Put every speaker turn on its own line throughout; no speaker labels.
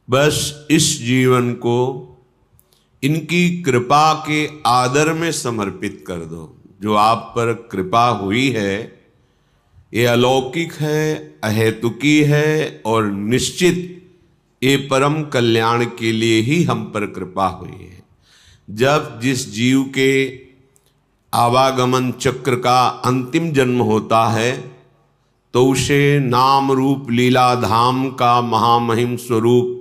बस इस जीवन को इनकी कृपा के आदर में समर्पित कर दो। जो आप पर कृपा हुई है ये अलौकिक है, अहेतुकी है और निश्चित ये परम कल्याण के लिए ही हम पर कृपा हुई है। जब जिस जीव के आवागमन चक्र का अंतिम जन्म होता है तो उसे नाम रूप लीला धाम का महामहिम स्वरूप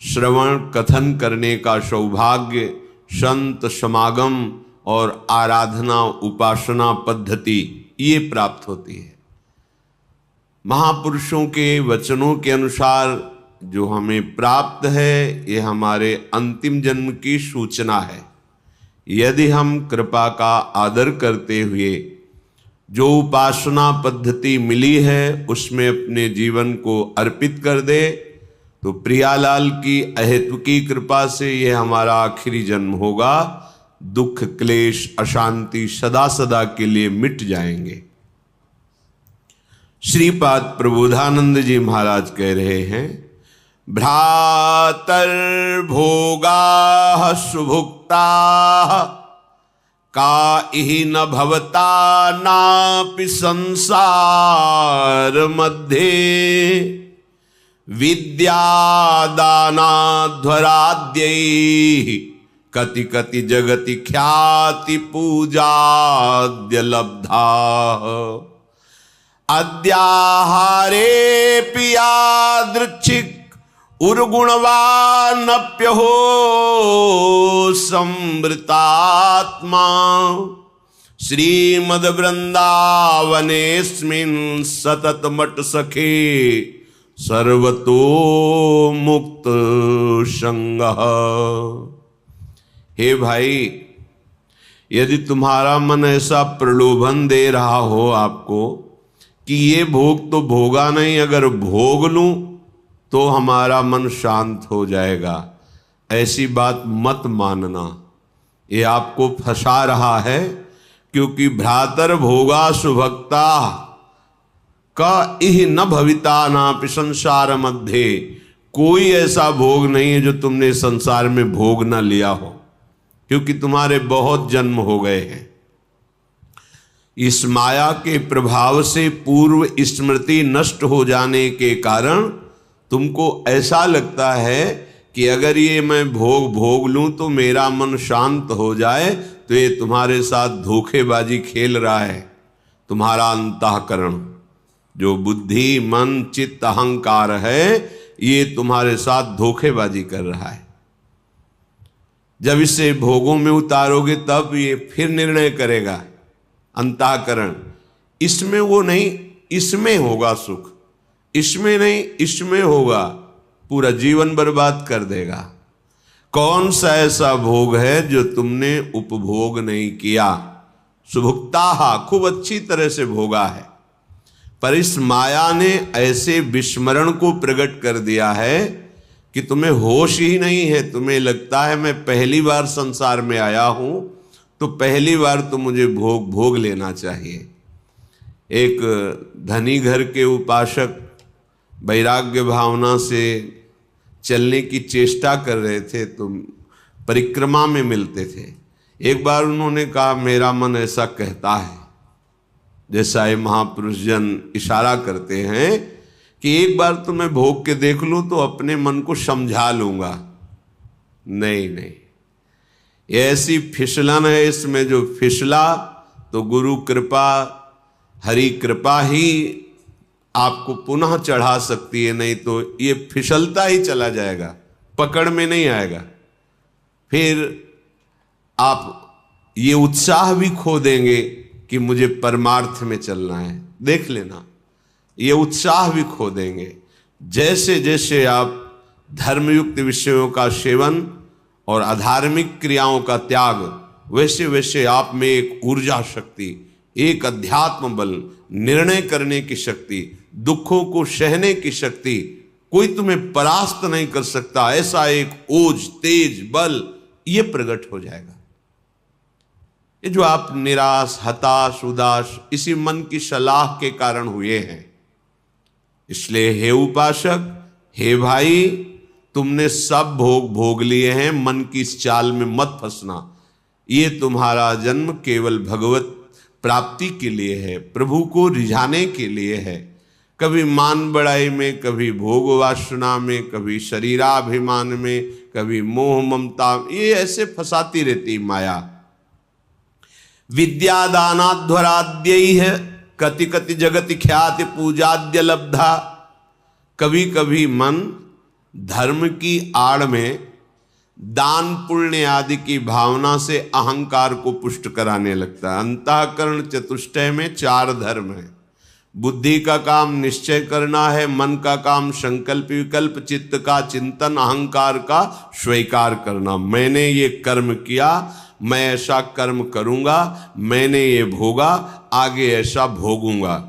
श्रवण कथन करने का सौभाग्य, संत समागम और आराधना उपासना पद्धति ये प्राप्त होती है। महापुरुषों के वचनों के अनुसार जो हमें प्राप्त है ये हमारे अंतिम जन्म की सूचना है। यदि हम कृपा का आदर करते हुए जो उपासना पद्धति मिली है उसमें अपने जीवन को अर्पित कर दे तो प्रियालाल की अहेतुकी कृपा से यह हमारा आखिरी जन्म होगा। दुख क्लेश अशांति सदा सदा के लिए मिट जाएंगे। श्रीपाद प्रबोधानंद जी महाराज कह रहे हैं, भ्रातर भोगा सुभुक्ता का इहि न भवता नापि संसार मध्ये विद्यादानाध्वराद्यै कति कति जगति ख्याति पूजाद्य लब्धा अद्याहारे पियादृच्छिक उर्गुणवानप्यहो समृतात्मा श्रीमद वृंदावनेस्मिन् सतत मट सखे सर्वतो मुक्त संगः। हे भाई, यदि तुम्हारा मन ऐसा प्रलोभन दे रहा हो आपको कि ये भोग तो भोगा नहीं, अगर भोग लूं तो हमारा मन शांत हो जाएगा, ऐसी बात मत मानना। ये आपको फंसा रहा है, क्योंकि भ्रातर भोगा सुभक्ता का इह न भविता नापि संसार मध्य, कोई ऐसा भोग नहीं है जो तुमने संसार में भोग न लिया हो, क्योंकि तुम्हारे बहुत जन्म हो गए हैं। इस माया के प्रभाव से पूर्व स्मृति नष्ट हो जाने के कारण तुमको ऐसा लगता है कि अगर ये मैं भोग लूं तो मेरा मन शांत हो जाए, तो ये तुम्हारे साथ धोखेबाजी खेल रहा है। तुम्हारा अंतःकरण जो बुद्धि मन चित्त अहंकार है ये तुम्हारे साथ धोखेबाजी कर रहा है। जब इसे भोगों में उतारोगे तब ये फिर निर्णय करेगा। अंतःकरण इसमें वो नहीं, इसमें होगा सुख, इसमें नहीं इसमें होगा, पूरा जीवन बर्बाद कर देगा। कौन सा ऐसा भोग है जो तुमने उपभोग नहीं किया? सुभुक्ता खूब अच्छी तरह से भोगा है, पर इस माया ने ऐसे विस्मरण को प्रकट कर दिया है कि तुम्हें होश ही नहीं है। तुम्हें लगता है मैं पहली बार संसार में आया हूं तो पहली बार तो मुझे भोग लेना चाहिए। एक धनी घर के उपासक वैराग्य भावना से चलने की चेष्टा कर रहे थे तो परिक्रमा में मिलते थे। एक बार उन्होंने कहा, मेरा मन ऐसा कहता है, जैसा ये महापुरुष जन इशारा करते हैं कि एक बार तो मैं भोग के देख लूं तो अपने मन को समझा लूंगा। नहीं, ये ऐसी फिसलन है, इसमें जो फिसला तो गुरु कृपा हरि कृपा ही आपको पुनः चढ़ा सकती है, नहीं तो ये फिसलता ही चला जाएगा, पकड़ में नहीं आएगा। फिर आप ये उत्साह भी खो देंगे कि मुझे परमार्थ में चलना है। देख लेना, ये उत्साह भी खो देंगे। जैसे जैसे आप धर्मयुक्त विषयों का सेवन और अधार्मिक क्रियाओं का त्याग, वैसे वैसे आप में एक ऊर्जा शक्ति, एक अध्यात्म बल, निर्णय करने की शक्ति, दुखों को सहने की शक्ति, कोई तुम्हें परास्त नहीं कर सकता, ऐसा एक ओज तेज बल ये प्रकट हो जाएगा। ये जो आप निराश हताश उदास इसी मन की सलाह के कारण हुए हैं। इसलिए हे उपासक, हे भाई, तुमने सब भोग भोग लिए हैं, मन की इस चाल में मत फंसना। ये तुम्हारा जन्म केवल भगवत प्राप्ति के लिए है, प्रभु को रिझाने के लिए है। कभी मान बड़ाई में, कभी भोग वासना में, कभी शरीराभिमान में, कभी मोह ममता, ये ऐसे फंसाती रहती माया। विद्यादानाध्वराद्यैः कति कति जगति ख्याति पूजाद्य लब्धा। कभी कभी मन धर्म की आड़ में दान पुण्य आदि की भावना से अहंकार को पुष्ट कराने लगता है। अंतःकरण चतुष्टय में 4 धर्म है। बुद्धि का काम निश्चय करना है, मन का काम संकल्प विकल्प, चित्त का चिंतन, अहंकार का स्वीकार करना। मैंने ये कर्म किया, मैं ऐसा कर्म करूंगा, मैंने ये भोगा, आगे ऐसा भोगूंगा।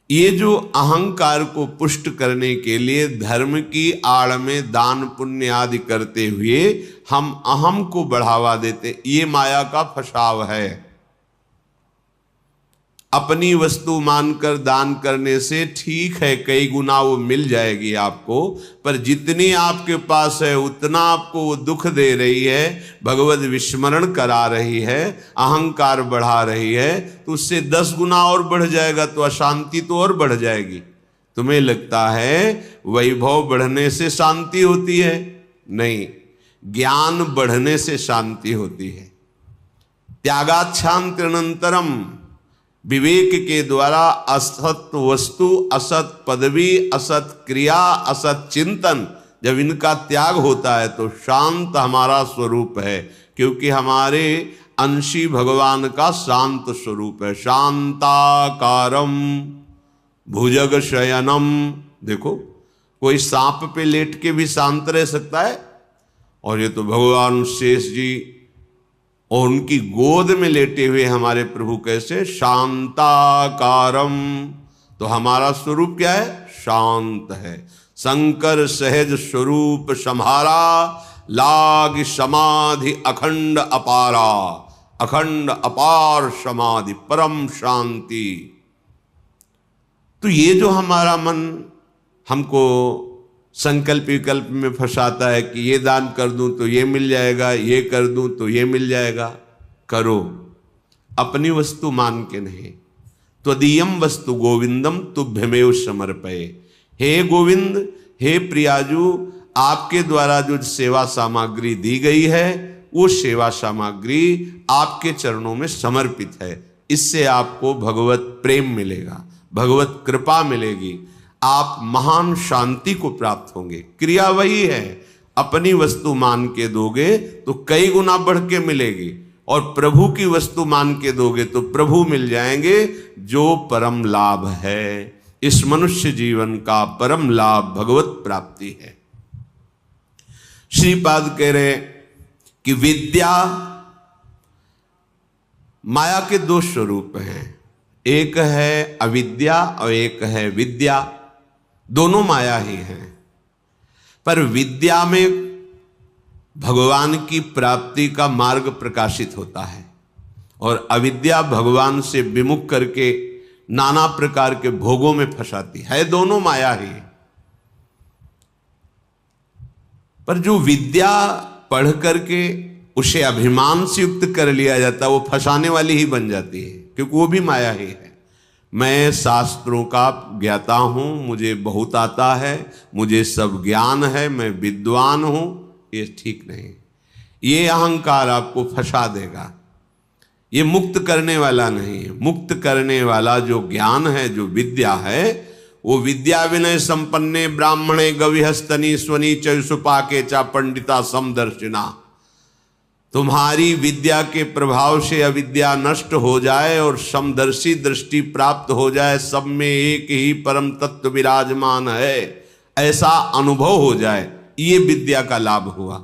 ये जो अहंकार को पुष्ट करने के लिए धर्म की आड़ में दान पुण्य आदि करते हुए हम अहम को बढ़ावा देते, ये माया का फसाव है। अपनी वस्तु मानकर दान करने से ठीक है, कई गुना वो मिल जाएगी आपको, पर जितनी आपके पास है उतना आपको वो दुख दे रही है, भगवत विस्मरण करा रही है, अहंकार बढ़ा रही है, तो उससे 10 गुना और बढ़ जाएगा, तो अशांति तो और बढ़ जाएगी। तुम्हें लगता है वैभव बढ़ने से शांति होती है? नहीं, ज्ञान बढ़ने से शांति होती है। त्यागाच्छांत्यनंतरम, विवेक के द्वारा असत वस्तु, असत पदवी, असत क्रिया, असत चिंतन, जब इनका त्याग होता है तो शांत हमारा स्वरूप है, क्योंकि हमारे अंशी भगवान का शांत स्वरूप है। शांताकारम भुजग शयनम। देखो, कोई सांप पे लेट के भी शांत रह सकता है, और ये तो भगवान शेष जी और उनकी गोद में लेटे हुए हमारे प्रभु कैसे शांताकारम। तो हमारा स्वरूप क्या है? शांत है। शंकर सहज स्वरूप सम्हारा, लाग समाधि अखंड अपारा। अखंड अपार समाधि, परम शांति। तो ये जो हमारा मन हमको संकल्प विकल्प में फंसाता है कि ये दान कर दूं तो ये मिल जाएगा, ये कर दूं तो ये मिल जाएगा, करो, अपनी वस्तु मान के नहीं। त्वदीयम वस्तु गोविंदम तुभ्यमेव समर्पये। हे गोविंद, हे प्रियाजू, आपके द्वारा जो सेवा सामग्री दी गई है वो सेवा सामग्री आपके चरणों में समर्पित है। इससे आपको भगवत प्रेम मिलेगा, भगवत कृपा मिलेगी, आप महान शांति को प्राप्त होंगे। क्रिया वही है, अपनी वस्तु मान के दोगे तो कई गुना बढ़ के मिलेगी, और प्रभु की वस्तु मान के दोगे तो प्रभु मिल जाएंगे, जो परम लाभ है। इस मनुष्य जीवन का परम लाभ भगवत प्राप्ति है। श्रीपाद कह रहे कि विद्या, माया के 2 स्वरूप हैं, एक है अविद्या और एक है विद्या। दोनों माया ही हैं, पर विद्या में भगवान की प्राप्ति का मार्ग प्रकाशित होता है, और अविद्या भगवान से विमुख करके नाना प्रकार के भोगों में फंसाती है। दोनों माया ही। पर जो विद्या पढ़ करके उसे अभिमान से युक्त कर लिया जाता है, वो फंसाने वाली ही बन जाती है, क्योंकि वो भी माया ही है। मैं शास्त्रों का ज्ञाता हूं, मुझे बहुत आता है, मुझे सब ज्ञान है, मैं विद्वान हूं, ये ठीक नहीं। ये अहंकार आपको फंसा देगा, ये मुक्त करने वाला नहीं है। मुक्त करने वाला जो ज्ञान है, जो विद्या है, वो विद्या विनय संपन्ने ब्राह्मणे गविहस्तनी स्वनी चुपाके चा पंडिता समदर्शिना। तुम्हारी विद्या के प्रभाव से अविद्या नष्ट हो जाए और समदर्शी दृष्टि प्राप्त हो जाए, सब में एक ही परम तत्व विराजमान है, ऐसा अनुभव हो जाए, ये विद्या का लाभ हुआ।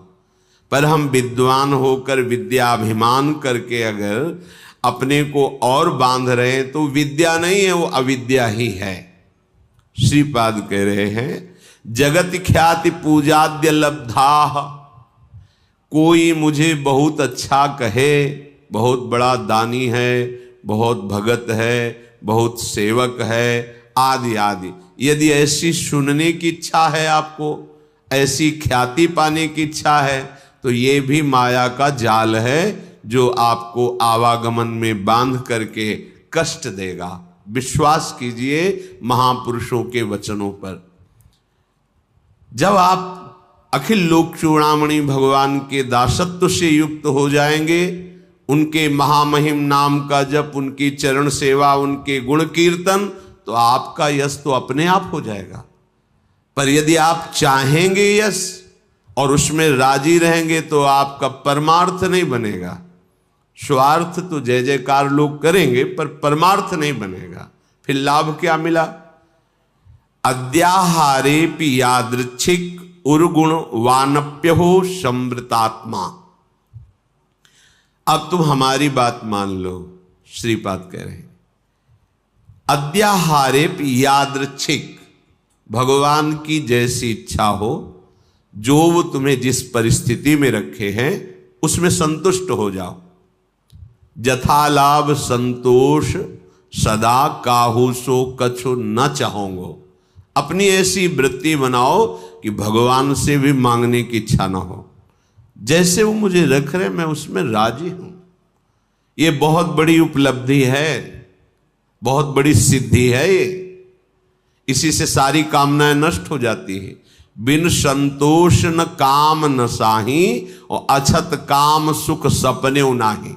पर हम विद्वान होकर विद्याभिमान करके अगर अपने को और बांध रहे हैं तो विद्या नहीं है, वो अविद्या ही है। श्रीपाद कह रहे हैं जगत ख्याति पूजाद्य लब्धा। कोई मुझे बहुत अच्छा कहे, बहुत बड़ा दानी है, बहुत भगत है, बहुत सेवक है, आदि आदि, यदि ऐसी सुनने की इच्छा है आपको, ऐसी ख्याति पाने की इच्छा है तो ये भी माया का जाल है जो आपको आवागमन में बांध करके कष्ट देगा। विश्वास कीजिए महापुरुषों के वचनों पर। जब आप अखिल लोक चूड़ामणि भगवान के दासत्व से युक्त हो जाएंगे, उनके महामहिम नाम का जप, उनकी चरण सेवा, उनके गुण कीर्तन, तो आपका यश तो अपने आप हो जाएगा। पर यदि आप चाहेंगे यश और उसमें राजी रहेंगे तो आपका परमार्थ नहीं बनेगा। स्वार्थ तो जय जयकार लोग करेंगे पर परमार्थ नहीं बनेगा। फिर लाभ क्या मिला? अद्याहारेपि यादृच्छिक उर्गुण वानप्य हो समृतात्मा। अब तुम हमारी बात मान लो, श्रीपाद कह रहे हैं अद्याहारेपि यादृच्छिक, भगवान की जैसी इच्छा हो, जो वो तुम्हें जिस परिस्थिति में रखे हैं उसमें संतुष्ट हो जाओ। जथा लाभ संतोष सदा काहू सो कछु न चाहोगे। अपनी ऐसी वृत्ति बनाओ कि भगवान से भी मांगने की इच्छा ना हो। जैसे वो मुझे रख रहे मैं उसमें राजी हूं। ये बहुत बड़ी उपलब्धि है, बहुत बड़ी सिद्धि है ये। इसी से सारी कामनाएं नष्ट हो जाती है। बिन संतोष न काम न साही और अछत काम सुख सपने नाही।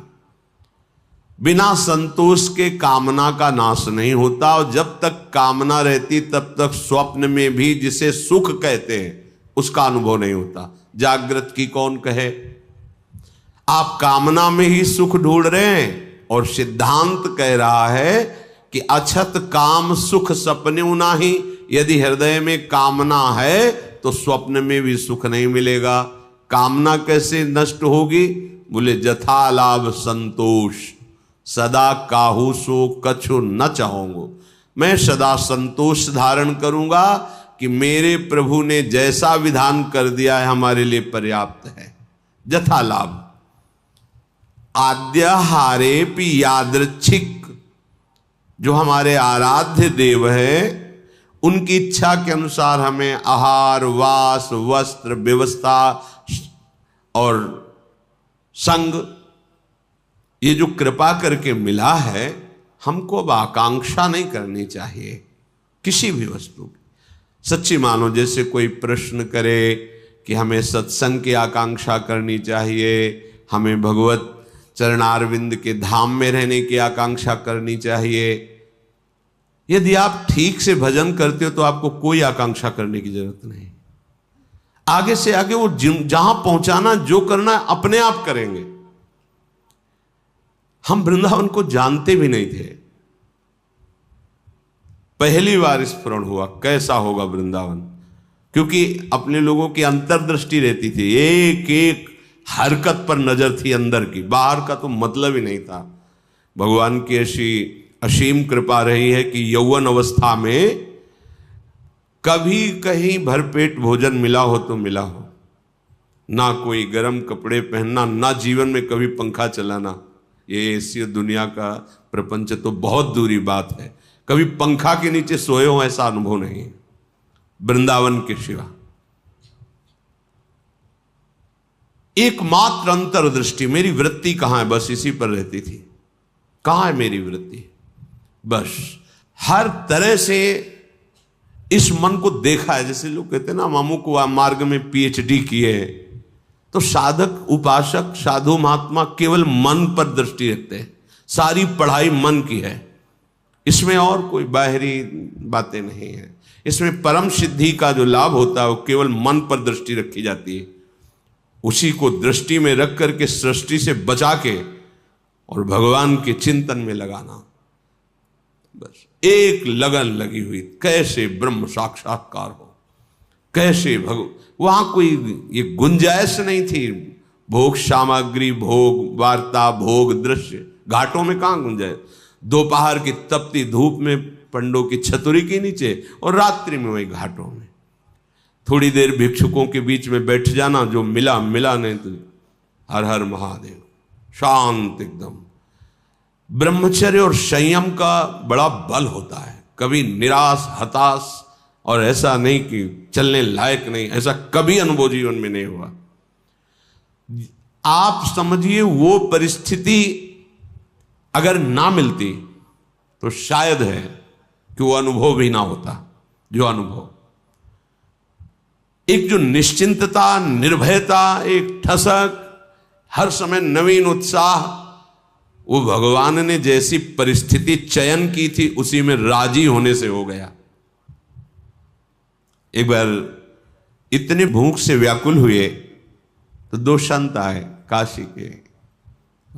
बिना संतोष के कामना का नाश नहीं होता, और जब तक कामना रहती तब तक स्वप्न में भी जिसे सुख कहते हैं उसका अनुभव नहीं होता। जागृत की कौन कहे? आप कामना में ही सुख ढूंढ रहे हैं, और सिद्धांत कह रहा है कि अछत काम सुख सपने नाही। यदि हृदय में कामना है तो स्वप्न में भी सुख नहीं मिलेगा। कामना कैसे नष्ट होगी? बोले जथा लाभ संतोष सदा काहू सो कछु न चाहूंगो। मैं सदा संतोष धारण करूंगा कि मेरे प्रभु ने जैसा विधान कर दिया है हमारे लिए पर्याप्त है। जथा लाभ। आद्याहारेपि यादृच्छिक, जो हमारे आराध्य देव है उनकी इच्छा के अनुसार हमें आहार वास वस्त्र व्यवस्था और संग, ये जो कृपा करके मिला है, हमको अब आकांक्षा नहीं करनी चाहिए किसी भी वस्तु की। सच्ची मानो जैसे कोई प्रश्न करे कि हमें सत्संग की आकांक्षा करनी चाहिए, हमें भगवत चरणारविंद के धाम में रहने की आकांक्षा करनी चाहिए। यदि आप ठीक से भजन करते हो तो आपको कोई आकांक्षा करने की जरूरत नहीं। आगे से आगे वो जहां पहुंचाना जो करना अपने आप करेंगे। हम वृंदावन को जानते भी नहीं थे, पहली बार स्मरण हुआ कैसा होगा वृंदावन, क्योंकि अपने लोगों की अंतर्दृष्टि रहती थी, एक एक हरकत पर नजर थी अंदर की, बाहर का तो मतलब ही नहीं था। भगवान की ऐसी असीम कृपा रही है कि यौवन अवस्था में कभी कहीं भरपेट भोजन मिला हो तो मिला हो, ना कोई गर्म कपड़े पहनना, ना जीवन में कभी पंखा चलाना। ये ऐसी दुनिया का प्रपंच तो बहुत दूरी बात है, कभी पंखा के नीचे सोए हो ऐसा अनुभव नहीं वृंदावन के सिवा। एकमात्र अंतर्दृष्टि, मेरी वृत्ति कहां है, बस इसी पर रहती थी। कहां है मेरी वृत्ति? बस हर तरह से इस मन को देखा है। जैसे लोग कहते हैं ना, मामू को मार्ग में पीएचडी किए, तो साधक उपासक साधु महात्मा केवल मन पर दृष्टि रखते हैं। सारी पढ़ाई मन की है, इसमें और कोई बाहरी बातें नहीं है। इसमें परम सिद्धि का जो लाभ होता है वो केवल मन पर दृष्टि रखी जाती है। उसी को दृष्टि में रख करके सृष्टि से बचा के और भगवान के चिंतन में लगाना, बस एक लगन लगी हुई, कैसे ब्रह्म साक्षात्कार हो, कैसे वहां कोई ये गुंजाइश नहीं थी। भोग सामग्री, भोग वार्ता, भोग दृश्य, घाटों में कहां गुंजाइश? दोपहर की तपती धूप में पंडों की छतुरी के नीचे, और रात्रि में वही घाटों में थोड़ी देर भिक्षुकों के बीच में बैठ जाना, जो मिला मिला, नहीं तो हर हर महादेव, शांत एकदम। ब्रह्मचर्य और संयम का बड़ा बल होता है। कभी निराश हताश और ऐसा नहीं कि चलने लायक नहीं, ऐसा कभी अनुभव जीवन में नहीं हुआ। आप समझिए वो परिस्थिति अगर ना मिलती तो शायद है कि वो अनुभव भी ना होता। जो अनुभव, एक जो निश्चिंतता, निर्भयता, एक ठसक, हर समय नवीन उत्साह, वो भगवान ने जैसी परिस्थिति चयन की थी उसी में राजी होने से हो गया। एक बार इतने भूख से व्याकुल हुए तो दो संत आए काशी के,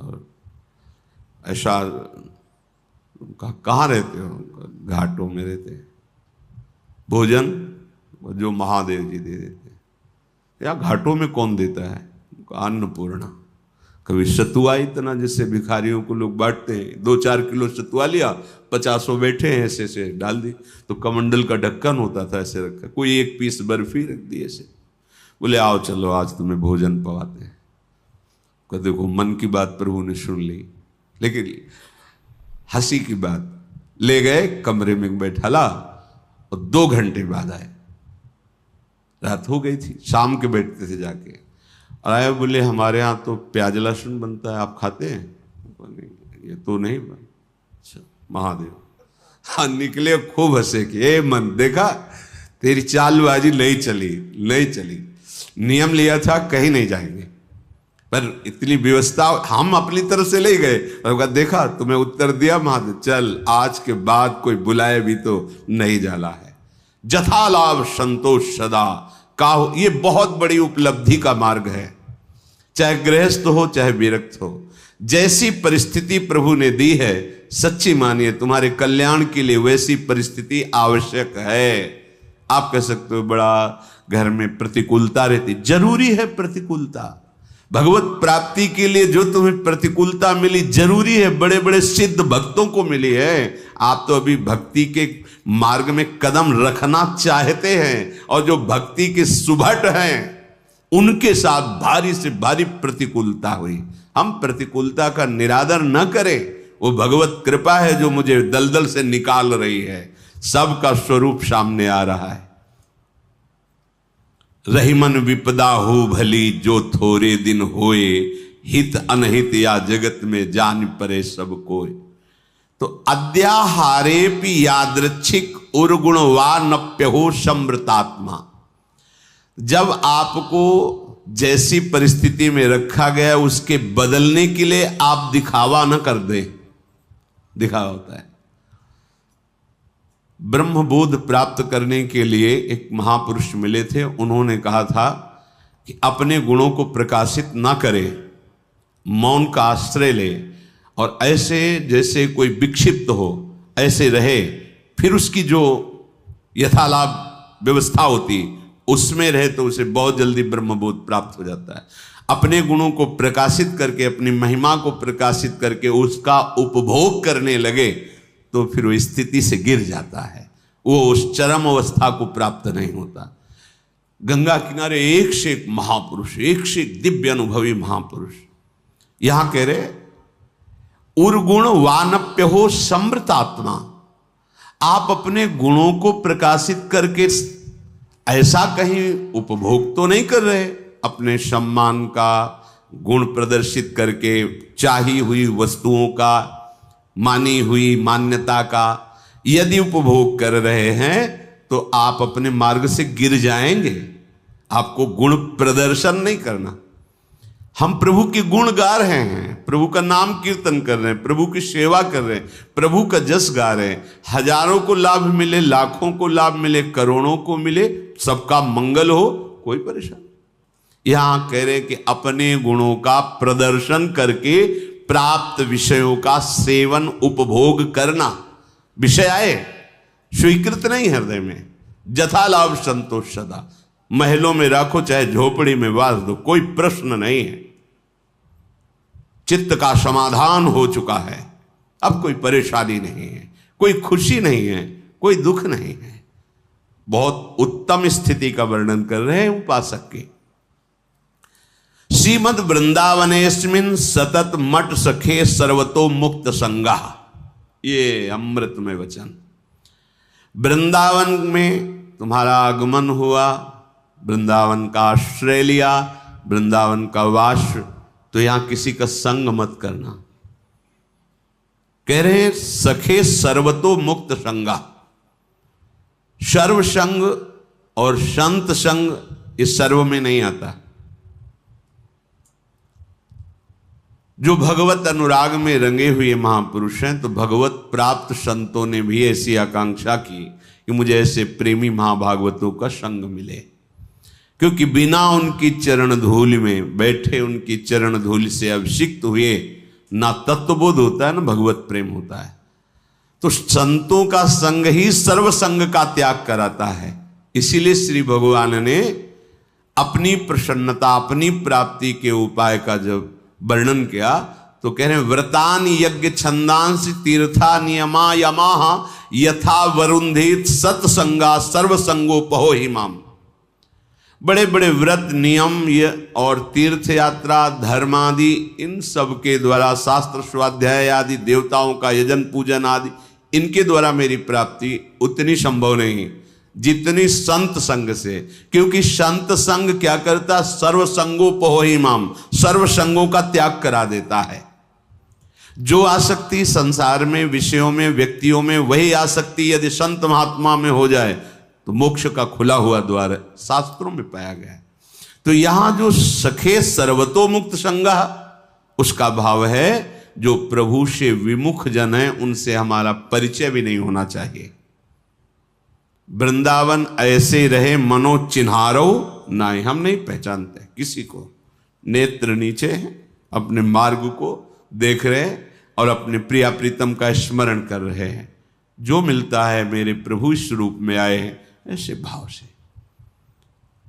और ऐसा कहाँ रहते हो? घाटों में रहते। भोजन जो महादेव जी दे देते। या घाटों में कौन देता है? अन्नपूर्णा। कभी सतुआ, इतना जिससे भिखारियों को लोग बांटते हैं, 2-4 किलो सतुआ लिया, 50 बैठे हैं, ऐसे ऐसे डाल दी। तो कमंडल का ढक्कन होता था, ऐसे रखा, कोई 1 पीस बर्फी रख दी ऐसे, बोले आओ चलो आज तुम्हें भोजन पवाते हैं। देखो मन की बात प्रभु ने सुन ली, लेकिन हंसी की बात, ले गए कमरे में बैठाला और 2 घंटे बाद आए। रात हो गई थी, शाम के बैठते थे जाके, और आए, बोले हमारे यहाँ तो प्याज लहसुन बनता है, आप खाते हैं? ये तो नहीं बन। अच्छा महादेव। हाँ निकले, खूब हंसे कि ए मन, देखा तेरी चालबाजी नहीं चली। नियम लिया था कहीं नहीं जाएंगे, पर इतनी व्यवस्था हम अपनी तरफ से ले गए, और देखा तुम्हें उत्तर दिया महादेव, चल आज के बाद कोई बुलाए भी तो नहीं जाला है। जथा लाभ संतोष सदा काहो, ये बहुत बड़ी उपलब्धि का मार्ग है। चाहे गृहस्थ हो चाहे विरक्त हो, जैसी परिस्थिति प्रभु ने दी है, सच्ची मानिए तुम्हारे कल्याण के लिए वैसी परिस्थिति आवश्यक है। आप कह सकते हो बड़ा घर में प्रतिकूलता रहती, जरूरी है प्रतिकूलता। भगवत प्राप्ति के लिए जो तुम्हें प्रतिकूलता मिली जरूरी है, बड़े बड़े सिद्ध भक्तों को मिली है। आप तो अभी भक्ति के मार्ग में कदम रखना चाहते हैं, और जो भक्ति के सुभट हैं उनके साथ भारी से भारी प्रतिकूलता हुई। हम प्रतिकूलता का निरादर न करें, वो भगवत कृपा है जो मुझे दलदल से निकाल रही है। सबका स्वरूप सामने आ रहा है। रहीमन विपदा हो भली, जो थोड़े दिन होए, हित अनहित या जगत में जान परे सब कोय। तो अद्याहारेपि यादृच्छिक उर्गुण वा नप्य हो समृतात्मा। जब आपको जैसी परिस्थिति में रखा गया उसके बदलने के लिए आप दिखावा न कर दे। दिखावा होता है। ब्रह्मबोध प्राप्त करने के लिए एक महापुरुष मिले थे, उन्होंने कहा था कि अपने गुणों को प्रकाशित ना करे, मौन का आश्रय ले, और ऐसे जैसे कोई विक्षिप्त हो ऐसे रहे, फिर उसकी जो यथालाभ व्यवस्था होती उसमें रहे तो उसे बहुत जल्दी ब्रह्मबोध प्राप्त हो जाता है। अपने गुणों को प्रकाशित करके, अपनी महिमा को प्रकाशित करके उसका उपभोग करने लगे तो फिर वो स्थिति से गिर जाता है, वो उस चरम अवस्था को प्राप्त नहीं होता। गंगा किनारे एक से एक महापुरुष, एक से एक दिव्य अनुभवी महापुरुष, यहां कह रहे उर्गुण वानप्य हो समृतात्मा। आप अपने गुणों को प्रकाशित करके ऐसा कहीं उपभोग तो नहीं कर रहे, अपने सम्मान का गुण प्रदर्शित करके, चाही हुई वस्तुओं का, मानी हुई मान्यता का यदि उपभोग कर रहे हैं तो आप अपने मार्ग से गिर जाएंगे। आपको गुण प्रदर्शन नहीं करना। हम प्रभु के गुण गा रहे हैं, प्रभु का नाम कीर्तन कर रहे हैं, प्रभु की सेवा कर रहे हैं, प्रभु का जस गा रहे हैं। हजारों को लाभ मिले, लाखों को लाभ मिले, करोड़ों को मिले, सबका मंगल हो, कोई परेशानी। यहां कह रहे कि अपने गुणों का प्रदर्शन करके प्राप्त विषयों का सेवन उपभोग करना, विषय आए स्वीकृत नहीं हृदय में, जथा लाभ संतोष सदा। महलों में राखो चाहे झोपड़ी में वास दो, कोई प्रश्न नहीं है। चित्त का समाधान हो चुका है, अब कोई परेशानी नहीं है, कोई खुशी नहीं है, कोई दुख नहीं है। बहुत उत्तम स्थिति का वर्णन कर रहे हैं उपासक के। श्रीमद वृंदावनेस्मिन् सतत मठ सखे सर्वतो मुक्त संगा। ये अमृतमय वचन। वृंदावन में तुम्हारा आगमन हुआ, वृंदावन का आश्रय लिया, वृंदावन का वास, तो यहां किसी का संग मत करना। कह रहे हैं सखे सर्वतो मुक्त संगा। सर्व संग और संत संग इस सर्व में नहीं आता। जो भगवत अनुराग में रंगे हुए महापुरुष हैं, तो भगवत प्राप्त संतों ने भी ऐसी आकांक्षा की कि मुझे ऐसे प्रेमी महाभागवतों का संग मिले, क्योंकि बिना उनकी चरण धूल में बैठे, उनकी चरण धूल से अभिषिक्त हुए ना तत्वबोध होता है, ना भगवत प्रेम होता है। तो संतों का संग ही सर्व संग का त्याग कराता है। इसीलिए श्री भगवान ने अपनी प्रसन्नता, अपनी प्राप्ति के उपाय का जब वर्णन किया तो कह रहे हैं व्रतान यज्ञ छंदांस तीर्था नियमा यमाह यथा वरुंधित सत्संगा सर्वसंगोपहो हिमाम। बड़े बड़े व्रत नियम और तीर्थ यात्रा धर्म आदि, इन सब के द्वारा शास्त्र स्वाध्याय आदि, देवताओं का यजन पूजन आदि, इनके द्वारा मेरी प्राप्ति उतनी संभव नहीं जितनी संत संग से। क्योंकि संत संग क्या करता, सर्व संगोपहो हिमाम, सर्व संगों का त्याग करा देता है। जो आसक्ति संसार में, विषयों में, व्यक्तियों में, वही आसक्ति यदि संत महात्मा में हो जाए तो मोक्ष का खुला हुआ द्वार शास्त्रों में पाया गया है। तो यहां जो सखे सर्वतो मुक्त संगा, उसका भाव है जो प्रभु से विमुख जन है उनसे हमारा परिचय भी नहीं होना चाहिए। वृंदावन ऐसे रहे मनो चिन्हारो नाई, हम नहीं पहचानते किसी को, नेत्र नीचे हैं, अपने मार्ग को देख रहे हैं और अपने प्रिया प्रीतम का स्मरण कर रहे हैं। जो मिलता है मेरे प्रभु इस रूप में आए हैं, ऐसे भाव से।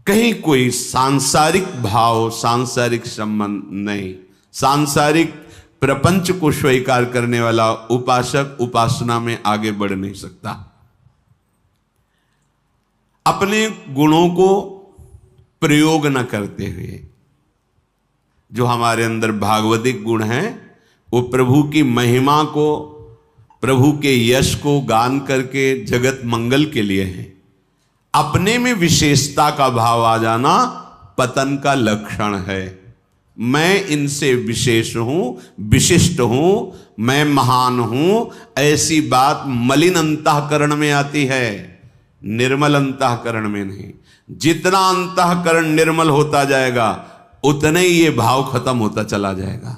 कहीं कोई सांसारिक भाव, सांसारिक संबंध नहीं। सांसारिक प्रपंच को स्वीकार करने वाला उपासक उपासना में आगे बढ़ नहीं सकता। अपने गुणों को प्रयोग न करते हुए, जो हमारे अंदर भागवतिक गुण हैं, वो प्रभु की महिमा को, प्रभु के यश को गान करके जगत मंगल के लिए हैं। अपने में विशेषता का भाव आ जाना पतन का लक्षण है। मैं इनसे विशेष हूं, विशिष्ट हूं, मैं महान हूं, ऐसी बात मलिन अंतःकरण में आती है, निर्मल अंतःकरण में नहीं। जितना अंतःकरण निर्मल होता जाएगा उतने ही ये भाव खत्म होता चला जाएगा।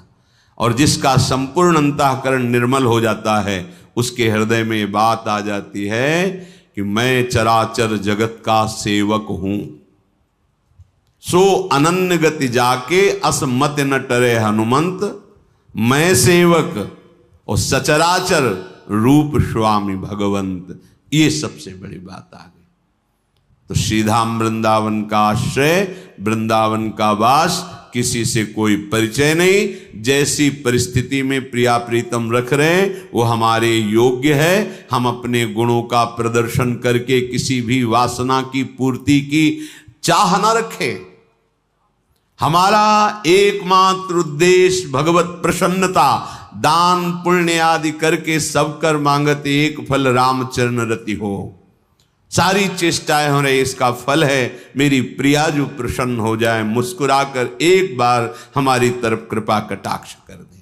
और जिसका संपूर्ण अंतःकरण निर्मल हो जाता है, उसके हृदय में ये बात आ जाती है कि मैं चराचर जगत का सेवक हूं। सो अनन्य गति जाके असमत न टरे हनुमंत, मैं सेवक और सचराचर रूप स्वामी भगवंत। ये सबसे बड़ी बात आ गई। तो श्रीधाम वृंदावन का आश्रय, वृंदावन का वास, किसी से कोई परिचय नहीं। जैसी परिस्थिति में प्रिया प्रीतम रख रहे हैं वो हमारे योग्य है। हम अपने गुणों का प्रदर्शन करके किसी भी वासना की पूर्ति की चाह न रखें। हमारा एकमात्र उद्देश्य भगवत प्रसन्नता, दान पुण्य आदि करके सब कर मांगत एक फल रामचरण रति हो। सारी चेष्टाएं हो रही, इसका फल है मेरी प्रिया जो प्रसन्न हो जाए, मुस्कुराकर एक बार हमारी तरफ कृपा कटाक्ष कर दे।